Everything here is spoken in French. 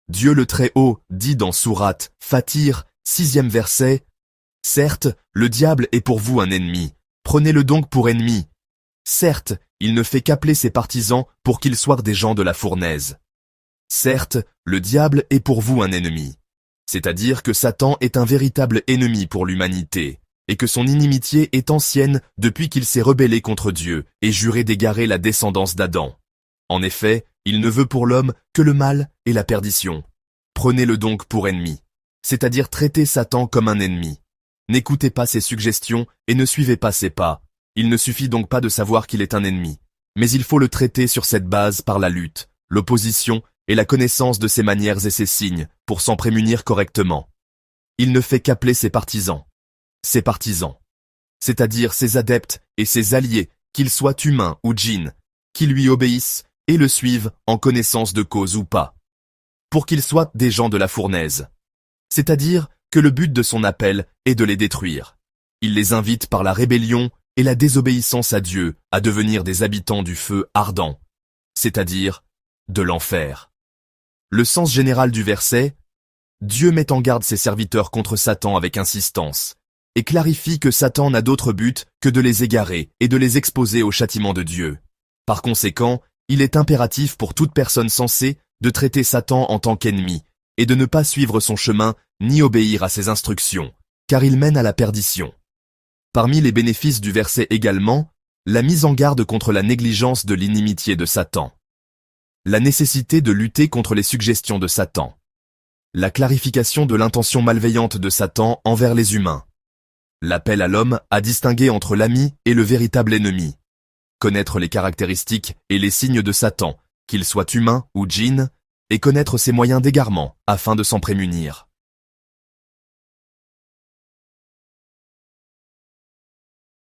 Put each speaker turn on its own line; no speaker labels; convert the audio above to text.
Dieu le Très-Haut dit dans Sourate Fatir, 6e verset, « Certes, le diable est pour vous un ennemi, prenez-le donc pour ennemi. Certes, il ne fait qu'appeler ses partisans pour qu'ils soient des gens de la fournaise. Certes, le diable est pour vous un ennemi. » C'est-à-dire que Satan est un véritable ennemi pour l'humanité, et que son inimitié est ancienne depuis qu'il s'est rebellé contre Dieu et juré d'égarer la descendance d'Adam. En effet, il ne veut pour l'homme que le mal et la perdition. Prenez-le donc pour ennemi, c'est-à-dire traitez Satan comme un ennemi. N'écoutez pas ses suggestions et ne suivez pas ses pas. Il ne suffit donc pas de savoir qu'il est un ennemi, mais il faut le traiter sur cette base par la lutte, l'opposition et la connaissance de ses manières et ses signes pour s'en prémunir correctement. Il ne fait qu'appeler ses partisans, c'est-à-dire ses adeptes et ses alliés, qu'ils soient humains ou djinns, qui lui obéissent et le suivent en connaissance de cause ou pas, pour qu'ils soient des gens de la fournaise. C'est-à-dire que le but de son appel est de les détruire. Il les invite par la rébellion et la désobéissance à Dieu à devenir des habitants du feu ardent, c'est-à-dire de l'enfer. Le sens général du verset, Dieu met en garde ses serviteurs contre Satan avec insistance, et clarifie que Satan n'a d'autre but que de les égarer et de les exposer au châtiment de Dieu. Par conséquent, il est impératif pour toute personne sensée de traiter Satan en tant qu'ennemi, et de ne pas suivre son chemin ni obéir à ses instructions, car il mène à la perdition. Parmi les bénéfices du verset également, la mise en garde contre la négligence de l'inimitié de Satan. La nécessité de lutter contre les suggestions de Satan. La clarification de l'intention malveillante de Satan envers les humains. L'appel à l'homme à distinguer entre l'ami et le véritable ennemi. Connaître les caractéristiques et les signes de Satan, qu'il soit humain ou djinn, et connaître ses moyens d'égarement afin de s'en prémunir.